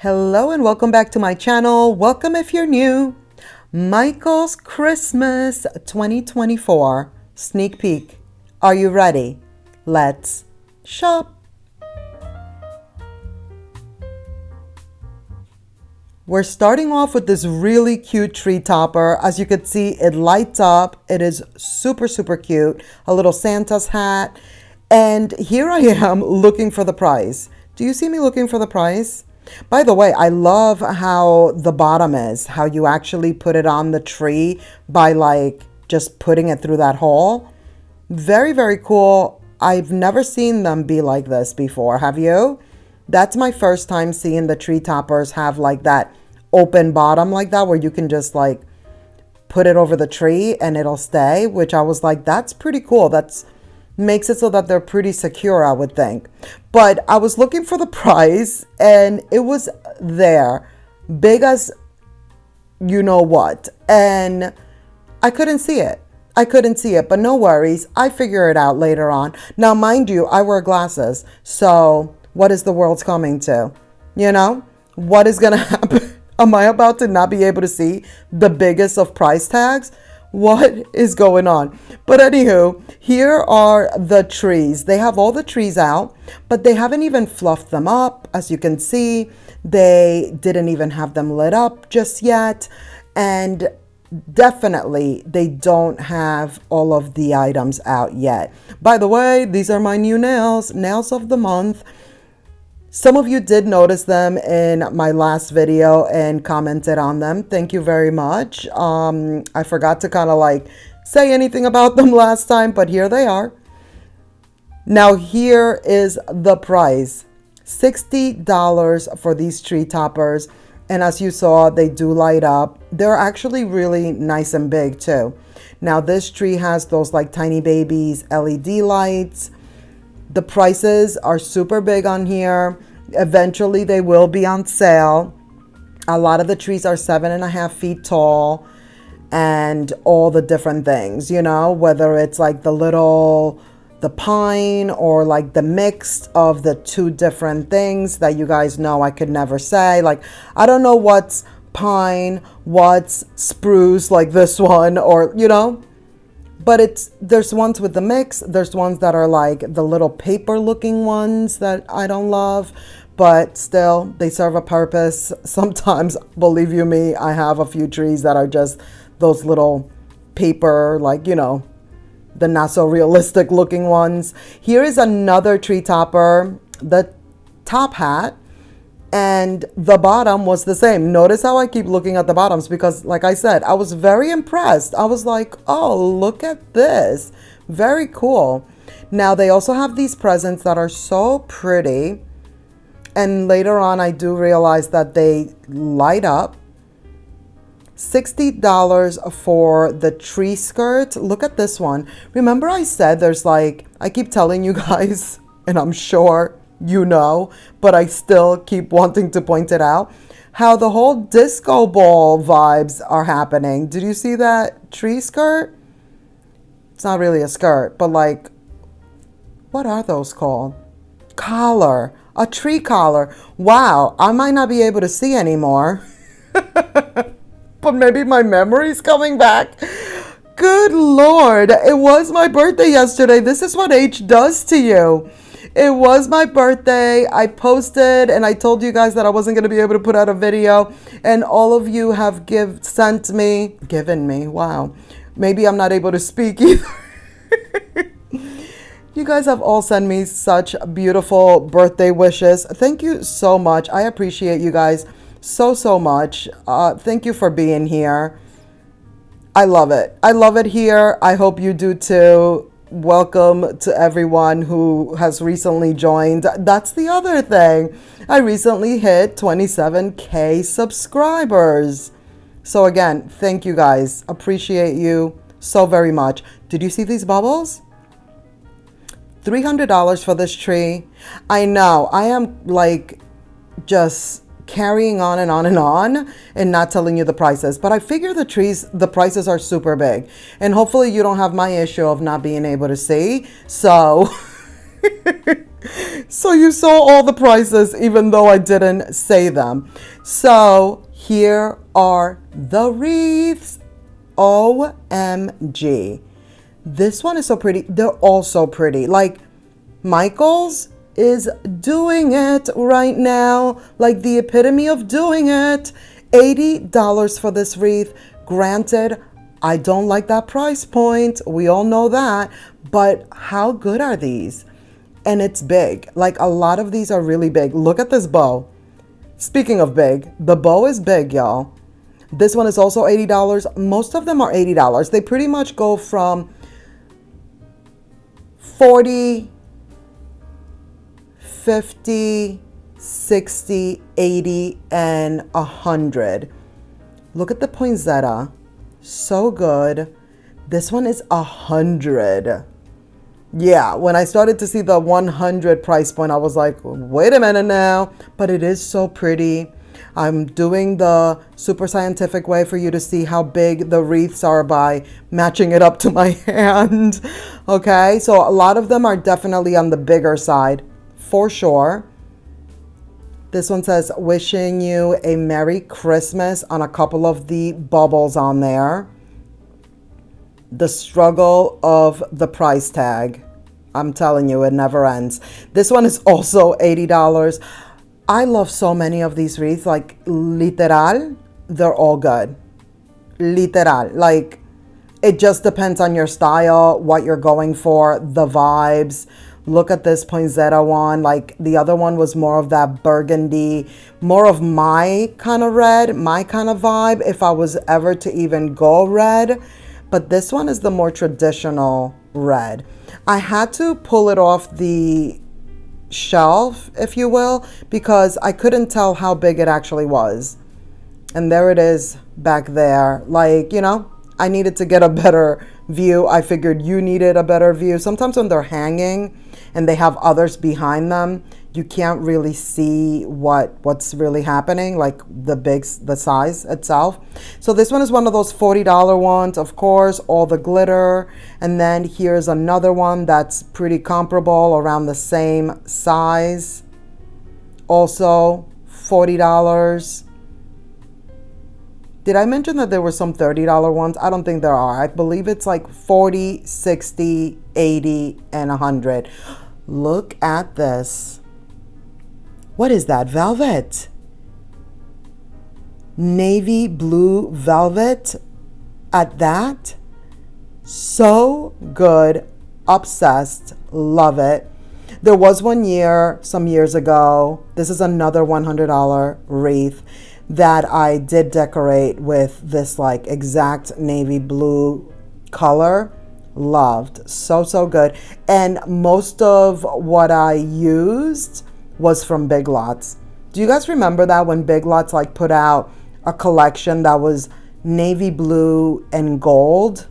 Hello and welcome back to my channel. Welcome if you're new. Michael's Christmas 2024 sneak peek. Are you ready? Let's shop. We're starting off with this really cute tree topper. As you can see, it lights up. It is super cute. A little Santa's hat. And here I am looking for the price. Do you see me looking for the price? By the way, I love how the bottom is, how you actually put it on the tree by like just putting it through that hole. Very cool. I've never seen them be like this before. Have you? That's my first time seeing the tree toppers have like that open bottom like that, where you can just like put it over the tree and it'll stay, which I was like, that's pretty cool. That's makes it so that they're pretty secure, I would think. But I was looking for the price and it was there, big as you know what, and I couldn't see it. But no worries, I figure it out later on. Now mind you, I wear glasses, so what is the world's coming to? You know, what is gonna happen? Am I about to not be able to see the biggest of price tags? What is going on? But anywho, here are the trees. They have all the trees out, but they haven't even fluffed them up. As you can see, they didn't even have them lit up just yet. And definitely they don't have all of the items out yet. By the way, these are my new nails of the month. Some of you did notice them in my last video and commented on them. Thank you very much. I forgot to kind of like say anything about them last time, but here they are. Now here is the price. $60 for these tree toppers. And as you saw, they do light up. They're actually really nice and big too. Now this tree has those like tiny babies LED lights. The prices are super big on here. Eventually they will be on sale. A lot of the trees are 7.5 feet tall, and all the different things, you know, whether it's like the pine or like the mix of the two different things that you guys know I could never say. Like, I don't know what's pine, what's spruce, like this one, or, you know. But there's ones with the mix. There's ones that are like the little paper looking ones that I don't love, but still they serve a purpose. Sometimes, believe you me, I have a few trees that are just those little paper, like, you know, the not so realistic looking ones. Here is another tree topper, the top hat. And the bottom was the same. Notice how I keep looking at the bottoms because, like I said, I was very impressed. I was like, oh, look at this. Very cool. Now, they also have these presents that are so pretty. And later on, I do realize that they light up. $60 for the tree skirt. Look at this one. Remember I said there's like, I keep telling you guys, and I'm sure you know, but I still keep wanting to point it out, how the whole disco ball vibes are happening. Did you see that tree skirt? It's not really a skirt, but like, what are those called? Collar, a tree collar. Wow, I might not be able to see anymore, but maybe my memory's coming back. Good Lord, it was my birthday yesterday. This is what age does to you. It was my birthday. I posted and I told you guys that I wasn't going to be able to put out a video. And all of you have given me. Wow. Maybe I'm not able to speak either. You guys have all sent me such beautiful birthday wishes. Thank you so much. I appreciate you guys so much. Thank you for being here. I love it. I love it here. I hope you do too. Welcome to everyone who has recently joined. That's the other thing. I recently hit 27K subscribers. So again, thank you guys. Appreciate you so very much. Did you see these bubbles? $300 for this tree. I know. I am like just carrying on and not telling you the prices, but I figure the prices are super big, and hopefully you don't have my issue of not being able to see. So So you saw all the prices, even though I didn't say them. So here are the wreaths. OMG. This one is so pretty. They're all so pretty. Like, Michael's is doing it right now. Like the epitome of doing it. $80 for this wreath. Granted, I don't like that price point. We all know that. But how good are these? And it's big. Like, a lot of these are really big. Look at this bow. Speaking of big, the bow is big, y'all. This one is also $80. Most of them are $80. They pretty much go from 40, 50, 60, 80, and 100. Look at the poinsettia. So good. This one is 100. Yeah, when I started to see the 100 price point, I was like, wait a minute now. But it is so pretty. I'm doing the super scientific way for you to see how big the wreaths are by matching it up to my hand. Okay, so a lot of them are definitely on the bigger side, for sure. This one says, wishing you a Merry Christmas on a couple of the bubbles on there. The struggle of the price tag. I'm telling you, it never ends. This one is also $80. I love so many of these wreaths. Like, literal, they're all good. Literal. Like, it just depends on your style, what you're going for, the vibes. Look at this poinsettia one. Like, the other one was more of that burgundy, more of my kind of red, my kind of vibe, if I was ever to even go red. But this one is the more traditional red. I had to pull it off the shelf, if you will, because I couldn't tell how big it actually was. And there it is back there. Like, you know, I needed to get a better view. I figured you needed a better view. Sometimes when they're hanging and they have others behind them, you can't really see what's really happening, like the size itself. So this one is one of those $40 ones, of course, all the glitter. And then here's another one that's pretty comparable, around the same size. Also $40. Did I mention that there were some $30 ones? I don't think there are. I believe it's like 40, 60, 80, and 100. Look at this. What is that? Velvet. Navy blue velvet at that. So good. Obsessed. Love it. There was one year, some years ago, this is another $100 wreath that I did decorate with this like exact navy blue color. Loved. So, so good. And most of what I used was from Big Lots. Do you guys remember that when Big Lots like put out a collection that was navy blue and gold?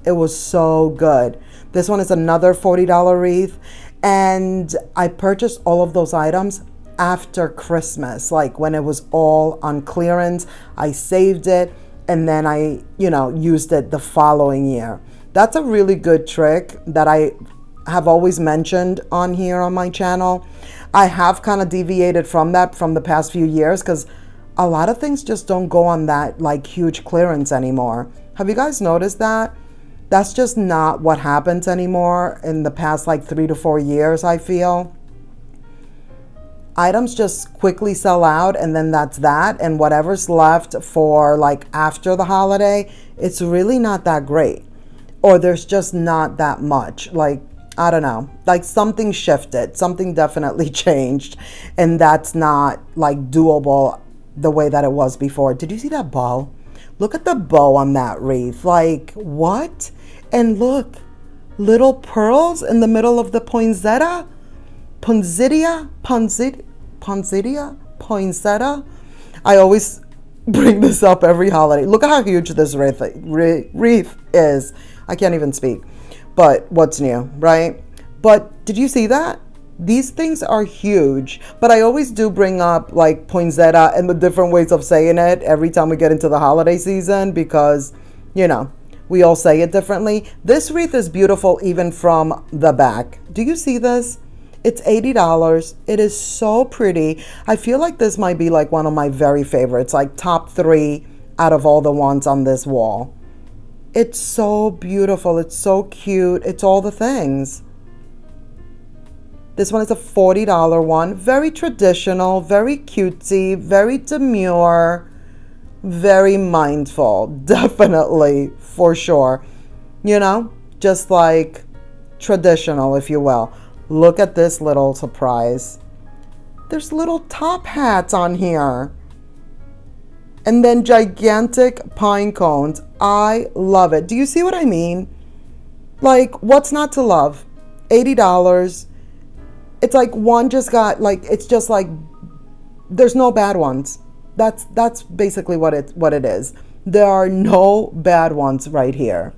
It was so good. This one is another $40 wreath. And I purchased all of those items after Christmas, like when it was all on clearance. I saved it and then I, used it the following year. That's a really good trick that I have always mentioned on here on my channel. I have kind of deviated from that from the past few years because a lot of things just don't go on that like huge clearance anymore. Have you guys noticed that? That's just not what happens anymore in the past like 3 to 4 years, I feel. Items just quickly sell out and then that's that. And whatever's left for like after the holiday, it's really not that great. Or there's just not that much. Like, I don't know, like something shifted, something definitely changed, and that's not like doable the way that it was before. Did you see that bow? Look at the bow on that wreath. Like, what? And look, little pearls in the middle of the poinsettia. Poinsettia. I always bring this up every holiday. Look at how huge this wreath is. I can't even speak. But what's new, right? But did you see that? These things are huge. But I always do bring up like poinsettia and the different ways of saying it every time we get into the holiday season because, we all say it differently. This wreath is beautiful even from the back. Do you see this? It's $80. It is so pretty. I feel like this might be like one of my very favorites, like top 3 out of all the ones on this wall. It's so beautiful. It's so cute. It's all the things. This one is a $40 one. Very traditional, very cutesy, very demure, very mindful. Definitely, for sure. You know, just like traditional, if you will. Look at this little surprise. There's little top hats on here. And then gigantic pine cones. I love it. Do you see what I mean? Like, what's not to love? $80. It's like one just got, like, it's just like, there's no bad ones. That's basically what it is. There are no bad ones right here.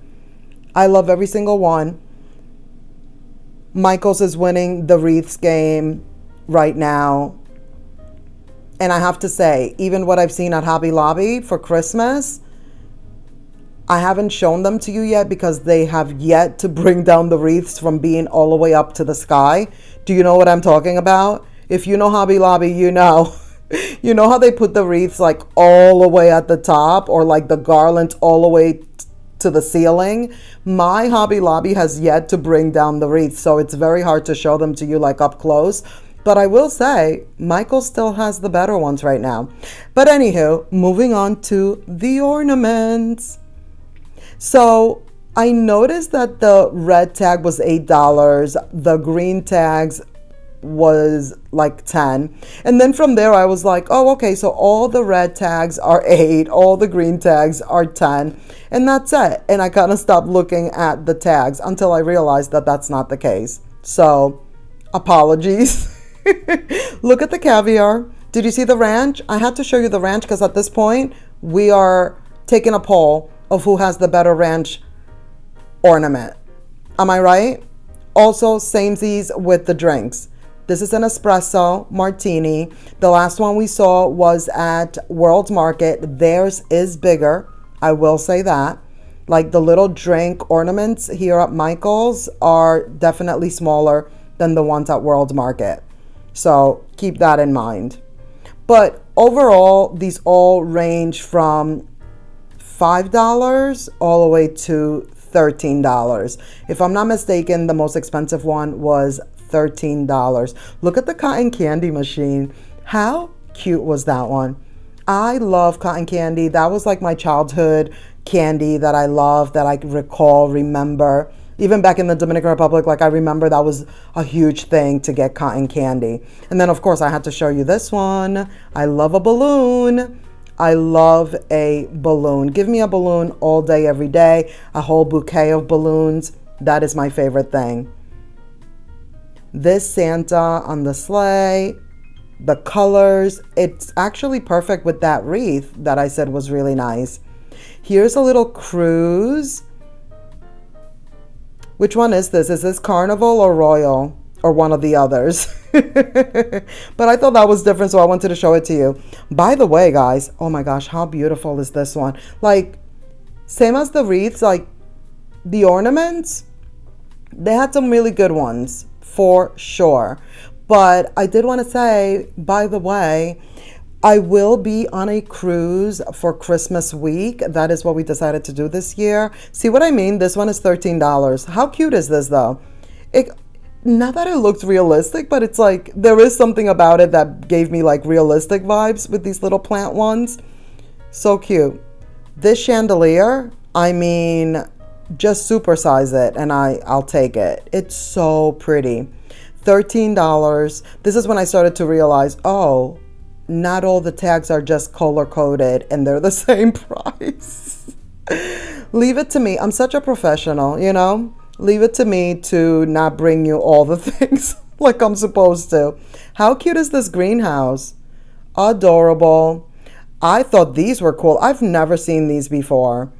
I love every single one. Michael's is winning the wreaths game right now. And I have to say, even what I've seen at Hobby Lobby for Christmas, I haven't shown them to you yet because they have yet to bring down the wreaths from being all the way up to the sky. Do you know what I'm talking about? If you know Hobby Lobby, you know. You know how they put the wreaths like all the way at the top, or like the garlands all the way to the ceiling? My Hobby Lobby has yet to bring down the wreaths, so it's very hard to show them to you like up close. But I will say, Michael still has the better ones right now. But anywho, moving on to the ornaments. So I noticed that the red tag was $8. The green tags was like 10. And then from there I was like, oh, okay, so all the red tags are 8, all the green tags are 10, and that's it. And I kind of stopped looking at the tags until I realized that that's not the case. So apologies. Look at the caviar. Did you see the ranch? I had to show you the ranch because at this point we are taking a poll of who has the better ranch ornament. Am I right? Also, samesies with the drinks. This is an espresso martini. The last one we saw was at World's Market. Theirs is bigger. I will say that. Like the little drink ornaments here at Michael's are definitely smaller than the ones at World's Market. So keep that in mind. But overall, these all range from $5 all the way to $13. If I'm not mistaken, the most expensive one was $13. Look at the cotton candy machine. How cute was that one? I love cotton candy. That was like my childhood candy that I love, that I remember. Even back in the Dominican Republic, like I remember that was a huge thing to get cotton candy. And then of course I had to show you this one. I love a balloon. I love a balloon. Give me a balloon all day, every day. A whole bouquet of balloons. That is my favorite thing. This Santa on the sleigh, the colors, it's actually perfect with that wreath that I said was really nice. Here's a little cruise. Which one is this? Is this Carnival or Royal? Or one of the others? But I thought that was different, so I wanted to show it to you. By the way, guys, oh my gosh, how beautiful is this one? Like, same as the wreaths, like the ornaments, they had some really good ones, for sure. But I did want to say, by the way, I will be on a cruise for Christmas week. That is what we decided to do this year. See what I mean? This one is $13. How cute is this though? Not that it looks realistic, but it's like there is something about it that gave me like realistic vibes with these little plant ones. So cute. This chandelier, I mean, just supersize it and I'll take it. It's so pretty. $13. This is when I started to realize, oh, not all the tags are just color coded and they're the same price. Leave it to me. I'm such a professional, you know? Leave it to me to not bring you all the things like I'm supposed to. How cute is this greenhouse? Adorable. I thought these were cool. I've never seen these before.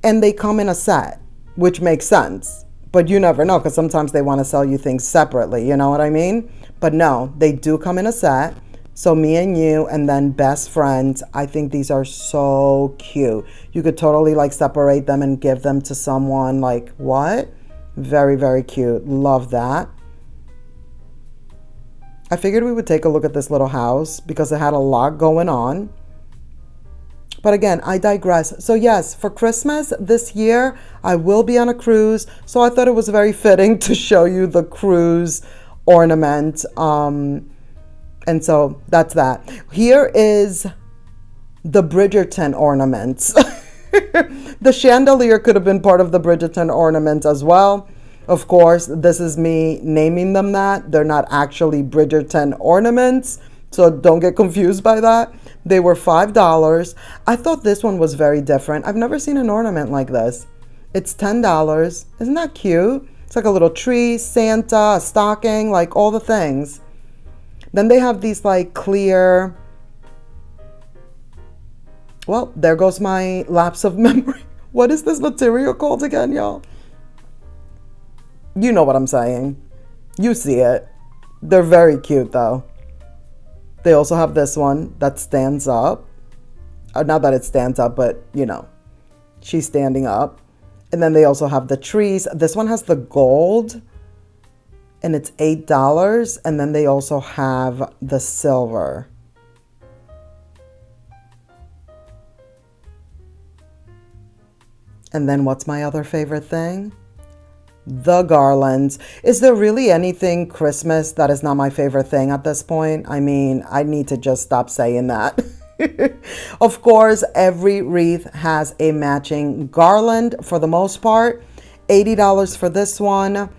And they come in a set, which makes sense. But you never know because sometimes they want to sell you things separately. You know what I mean? But no, they do come in a set. So me and you and then best friends. I think these are so cute. You could totally like separate them and give them to someone. Like what? Very, very cute. Love that. I figured we would take a look at this little house because it had a lot going on. But again, I digress. So yes, for Christmas this year, I will be on a cruise. So I thought it was very fitting to show you the cruise ornament. And so that's that. Here is the Bridgerton ornaments. The chandelier could have been part of the Bridgerton ornaments as well. Of course, this is me naming them that. They're not actually Bridgerton ornaments, so don't get confused by that. They were $5. I thought this one was very different. I've never seen an ornament like this. It's $10. Isn't that cute? It's like a little tree, Santa, a stocking, like all the things. Then they have these like clear... Well, there goes my lapse of memory. What is this material called again, y'all? You know what I'm saying. You see it. They're very cute, though. They also have this one that stands up. Not that it stands up, but, you know, she's standing up. And then they also have the trees. This one has the gold, and it's $8. And then they also have the silver. And then what's my other favorite thing? The garlands. Is there really anything Christmas that is not my favorite thing at this point? I mean, I need to just stop saying that. Of course, every wreath has a matching garland for the most part. $80 for this one.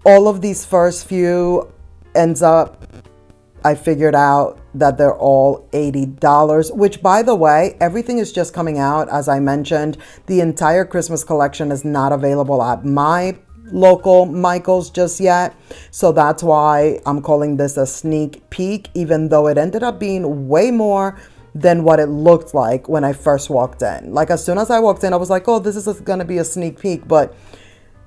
All of these first few ends up, I figured out that they're all $80, which, by the way, everything is just coming out. As I mentioned, the entire Christmas collection is not available at my local Michael's just yet. So that's why I'm calling this a sneak peek, even though it ended up being way more than what it looked like when I first walked in. Like, as soon as I walked in, I was like, oh, this is going to be a sneak peek, but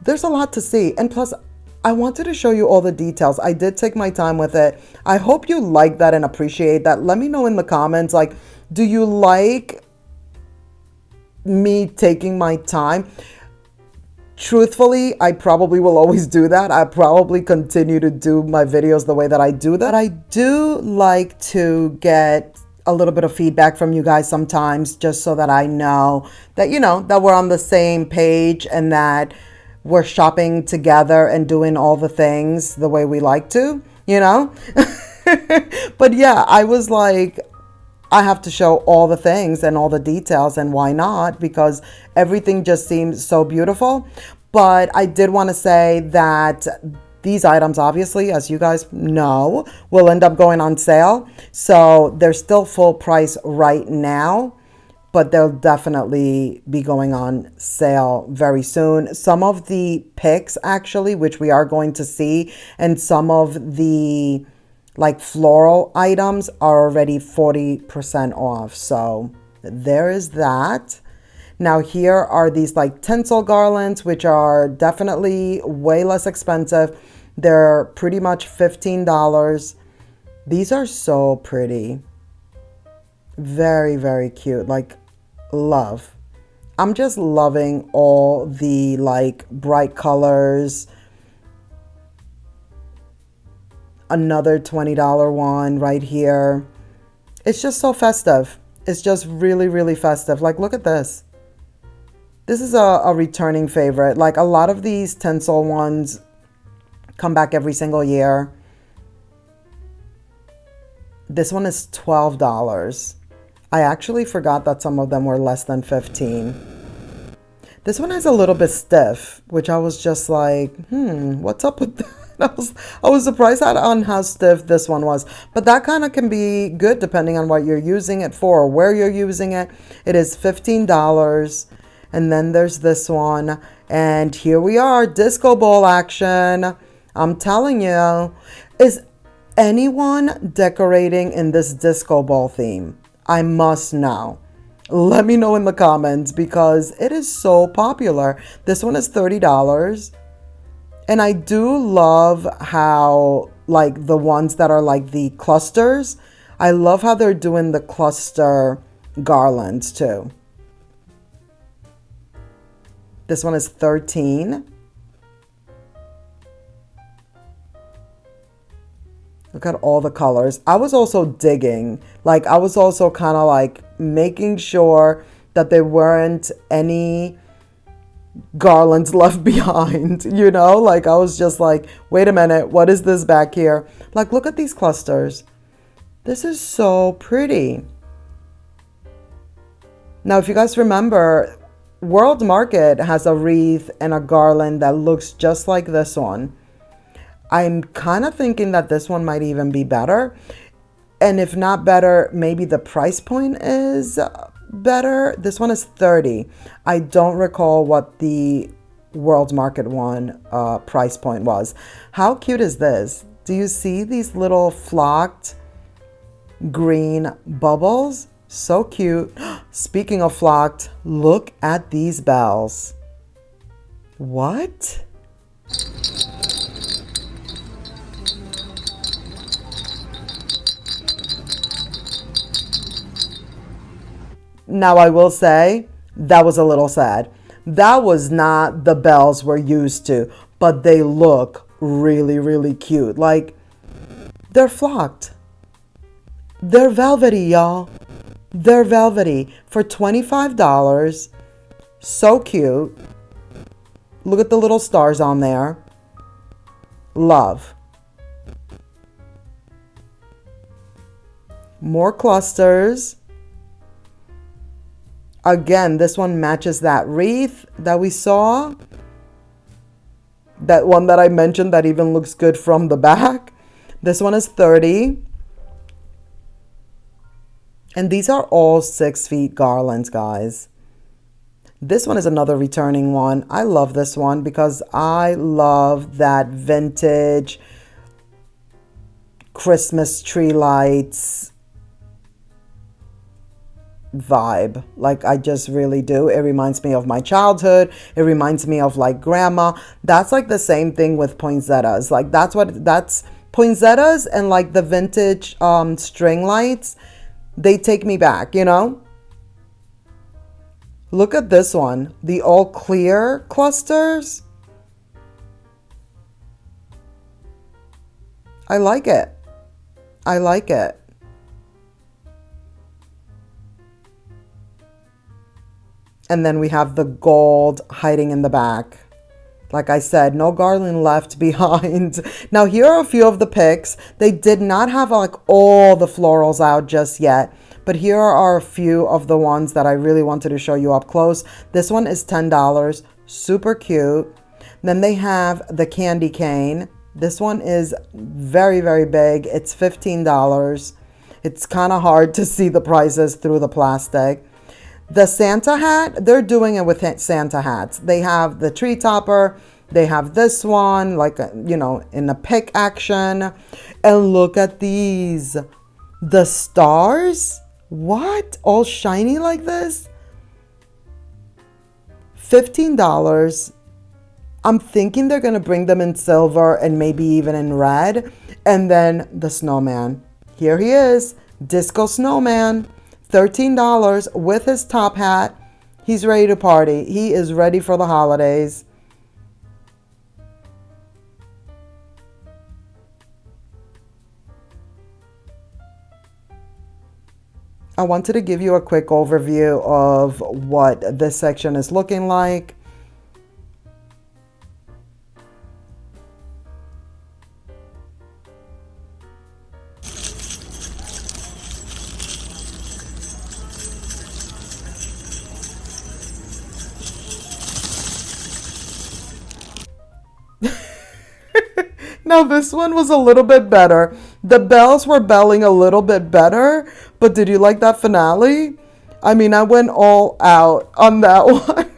there's a lot to see. And plus, I wanted to show you all the details. I did take my time with it. I hope you like that and appreciate that. Let me know in the comments, like, do you like me taking my time? Truthfully, I probably will always do that. I probably continue to do my videos the way that I do that. I do like to get a little bit of feedback from you guys sometimes, just so that I know that, you know, that we're on the same page and that we're shopping together and doing all the things the way we like to, you know? But yeah, I was like, I have to show all the things and all the details, and why not? Because everything just seems so beautiful. But I did want to say that these items, obviously, as you guys know, will end up going on sale. So they're still full price right now, but they'll definitely be going on sale very soon. Some of the picks, actually, which we are going to see, and some of the like floral items are already 40% off. So there is that. Now here are these like tinsel garlands, which are definitely way less expensive. They're pretty much $15. These are so pretty. Very, very cute. Like, love. I'm just loving all the like bright colors. Another $20 one right here. It's just so festive. It's just really, really festive. Like, look at this. This is a returning favorite. Like, a lot of these tinsel ones come back every single year. This one is $12. I actually forgot that some of them were less than 15. This one is a little bit stiff, which I was just like, what's up with that? I was surprised on how stiff this one was. But that kind of can be good depending on what you're using it for or where you're using it. It is $15. And then there's this one. And here we are, disco ball action. I'm telling you, is anyone decorating in this disco ball theme? I must know. Let me know in the comments because it is so popular. This one is $30. And I do love how, like, the ones that are like the clusters, I love how they're doing the cluster garlands too. This one is $13. Look at all the colors. I was also digging. Like, I was also kind of like making sure that there weren't any garlands left behind, you know? Like, I was just like, wait a minute, what is this back here? Like, look at these clusters. This is so pretty. Now, if you guys remember, World Market has a wreath and a garland that looks just like this one. I'm kind of thinking that this one might even be better. And if not better, maybe the price point is better. This one is $30. I don't recall what the World Market one price point was. How cute is this? Do you see these little flocked green bubbles? So cute. Speaking of flocked, look at these bells. What? Now, I will say that was a little sad. That was not the bells we're used to, but they look really, really cute. Like, they're flocked. They're velvety, y'all. They're velvety for $25. So cute. Look at the little stars on there. Love. More clusters. Again, this one matches that wreath that we saw. That one that I mentioned that even looks good from the back. This one is $30. And these are all 6 feet garlands, guys. This one is another returning one. I love this one because I love that vintage Christmas tree lights vibe. Like, I just really do. It reminds me of my childhood. It reminds me of like grandma. That's like the same thing with poinsettias. Like, that's poinsettias and like the vintage string lights. They take me back, you know? Look at this one. The all clear clusters. I like it. I like it. And then we have the gold hiding in the back. Like I said, no garland left behind. Now, here are a few of the picks. They did not have like all the florals out just yet. But here are a few of the ones that I really wanted to show you up close. This one is $10. Super cute. Then they have the candy cane. This one is very, very big. It's $15. It's kind of hard to see the prices through the plastic. The Santa hat, they're doing it with Santa hats. They have the tree topper. They have this one, like, you know, in a pick action. And look at these. The stars. What? All shiny like this? $15. I'm thinking they're going to bring them in silver and maybe even in red. And then the snowman. Here he is. Disco Snowman. $13 with his top hat. He's ready to party. He is ready for the holidays. I wanted to give you a quick overview of what this section is looking like. Now, this one was a little bit better. The bells were belling a little bit better, but did you like that finale? I mean, I went all out on that one.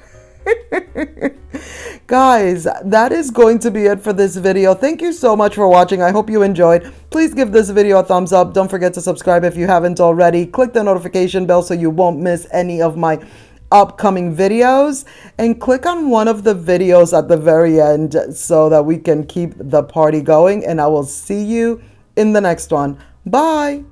Guys, that is going to be it for this video. Thank you so much for watching. I hope you enjoyed. Please give this video a thumbs up. Don't forget to subscribe if you haven't already. Click the notification bell so you won't miss any of my upcoming videos, and click on one of the videos at the very end so that we can keep the party going, and I will see you in the next one. Bye.